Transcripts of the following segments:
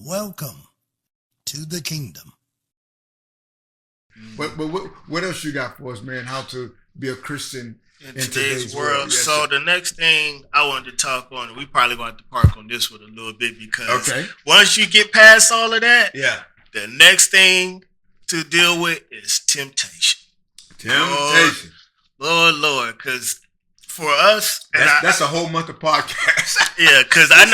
Welcome to the kingdom. But what else you got for us, man? How to be a Christian in today's world. Yes, so the next thing I wanted to talk on, we probably going to have to park on this one a little bit because once you get past all of that, the next thing to deal with is temptation. Temptation. Lord, because for us, that's a whole month of podcast. Yeah, because I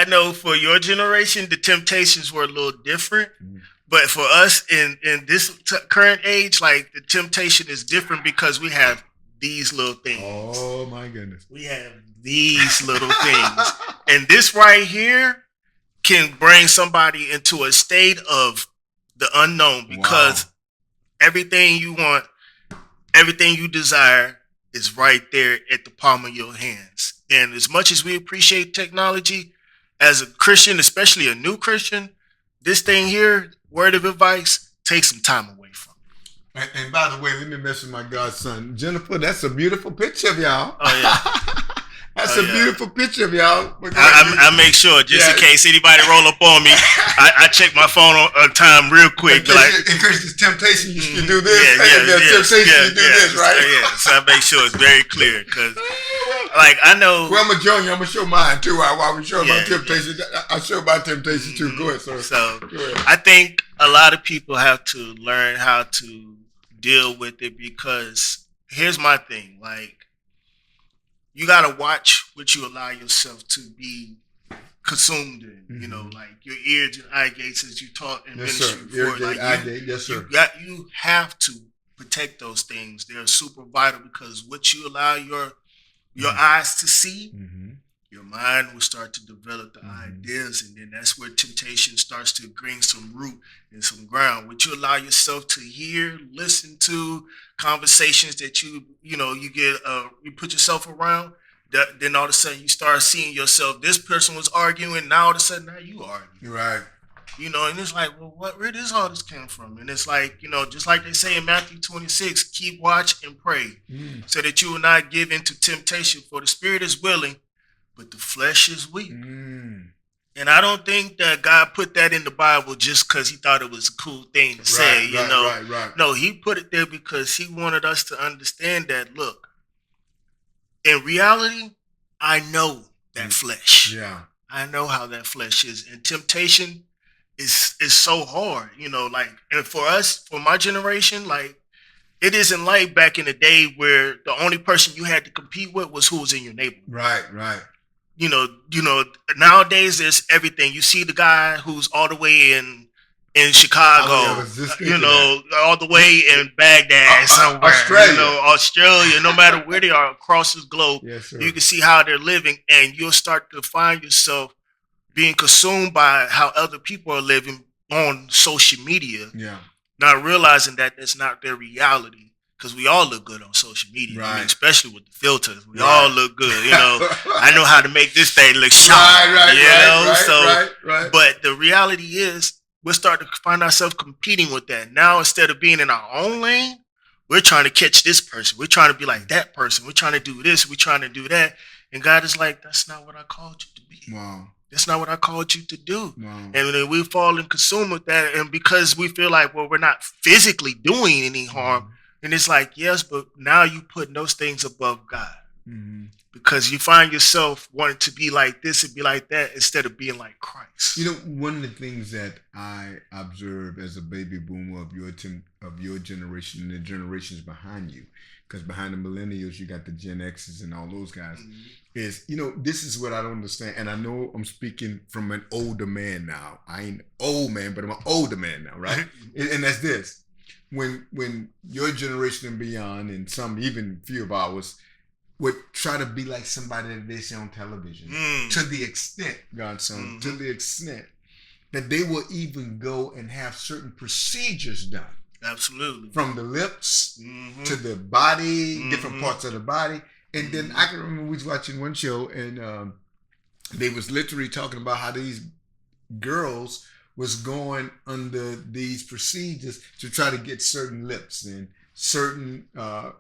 know for your generation, the temptations were a little different. Mm-hmm. But for us in this current age, like the temptation is different because we have these little things. Oh my goodness. We have these little things. And this right here can bring somebody into a state of the unknown because everything you want, everything you desire is right there at the palm of your hands. And as much as we appreciate technology, as a Christian, especially a new Christian, this thing here, word of advice, take some time away from it. And by the way, let me mention my godson, Jennifer. That's a beautiful picture of y'all. Oh, yeah. That's a beautiful picture of y'all. I make sure, just in case anybody roll up on me, I check my phone on time real quick. In case there's temptation, you can do this. Temptation, you do this, right? Yeah, so I make sure it's very clear because, like, I know. Well, I'm a junior. I'm gonna show mine too. While we show my temptation, I show my temptation too. Go ahead, sir. So I think a lot of people have to learn how to deal with it because here's my thing, like. You gotta watch what you allow yourself to be consumed in. Mm-hmm. You know, like your ears and eye gates, as you taught in ministry before. Yes, sir. You have to protect those things. They're super vital because what you allow your eyes to see, your mind will start to develop the ideas, and then that's where temptation starts to gain some root and some ground. What you allow yourself to hear, listen to, conversations that you get, you put yourself around, then all of a sudden you start seeing yourself. This person was arguing, now all of a sudden now you argue. Right. And it's like, well, where does all this come from? And it's like, just like they say in Matthew 26, keep watch and pray so that you will not give into temptation, for the spirit is willing, but the flesh is weak. And I don't think that God put that in the Bible just because he thought it was a cool thing to say, Right. No, he put it there because he wanted us to understand that, look, in reality, I know that flesh. Yeah. I know how that flesh is. And temptation is so hard, and for us, for my generation, like, it isn't like back in the day where the only person you had to compete with was who was in your neighborhood. Right. Nowadays there's everything. You see the guy who's all the way in Chicago, all the way in Baghdad, somewhere, Australia, no matter where they are across this globe, you can see how they're living, and you'll start to find yourself being consumed by how other people are living on social media, not realizing that that's not their reality. Because we all look good on social media, right. Especially with the filters. We all look good, I know how to make this thing look sharp, right. But the reality is, we're starting to find ourselves competing with that. Now, instead of being in our own lane, we're trying to catch this person. We're trying to be like that person. We're trying to do this. We're trying to do that. And God is like, that's not what I called you to be. Wow. That's not what I called you to do. Wow. And then we fall and consume with that. And because we feel like, well, we're not physically doing any harm. And it's like, yes, but now you put those things above God because you find yourself wanting to be like this and be like that instead of being like Christ. One of the things that I observe as a baby boomer of your generation and the generations behind you, because behind the millennials, you got the Gen X's and all those guys, is, this is what I don't understand. And I know I'm speaking from an older man now. I ain't an old man, but I'm an older man now, right? And that's this. When your generation and beyond, and some even few of ours, would try to be like somebody that they see on television, to the extent, Godson, to the extent that they will even go and have certain procedures done. Absolutely. From the lips to the body, different parts of the body. And then I can remember we was watching one show, and they was literally talking about how these girls was going under these procedures to try to get certain lips and certain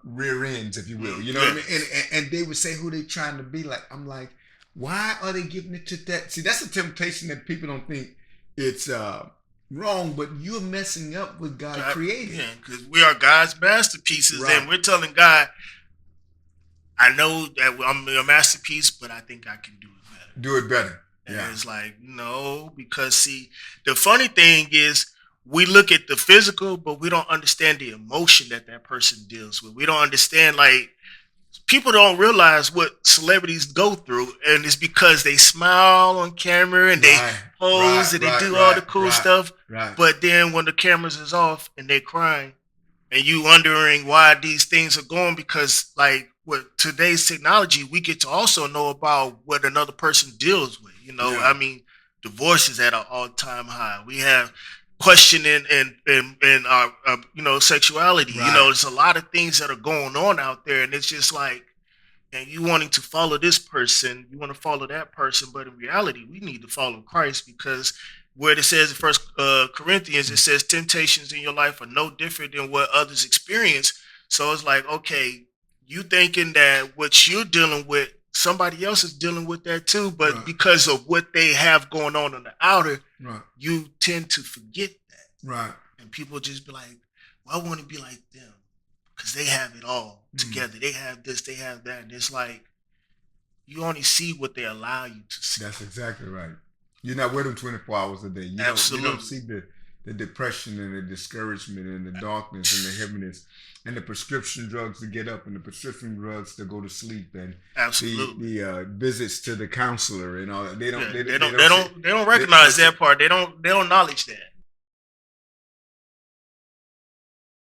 rear ends, if you will. You know what I mean? And they would say who they trying to be like. I'm like, Why are they giving it to that? See, that's a temptation that people don't think it's wrong, but you're messing up what God created. Yeah, because we are God's masterpieces, Right. and we're telling God, I know that I'm a masterpiece, but I think I can do it better. Do it better. And Yeah. it's like, no, because see, the funny thing is we look at the physical, but we don't understand the emotion that person deals with. We don't understand, like, people don't realize what celebrities go through, and it's because they smile on camera and they pose and they do all the cool stuff. Right. But then when the cameras is off and they're crying, and you wondering why these things are going, because like with today's technology, we get to also know about what another person deals with. You know, I mean, divorce is at an all-time high. We have questioning and our you know, sexuality. You know, there's a lot of things that are going on out there, and it's just like, and you wanting to follow this person, you want to follow that person, but in reality, we need to follow Christ, because where it says in First Corinthians, it says temptations in your life are no different than what others experience. So it's like, okay, you thinking that what you're dealing with, somebody else is dealing with that too, but because of what they have going on the outer, you tend to forget that. Right. And people just be like, well, I want to be like them because they have it all together. They have this, they have that. And it's like, you only see what they allow you to see. That's exactly right. You're not with them 24 hours a day. You don't see the depression and the discouragement and the darkness and the heaviness and the prescription drugs to get up and the prescription drugs to go to sleep and the visits to the counselor and all that. They don't recognize that part. They don't acknowledge that.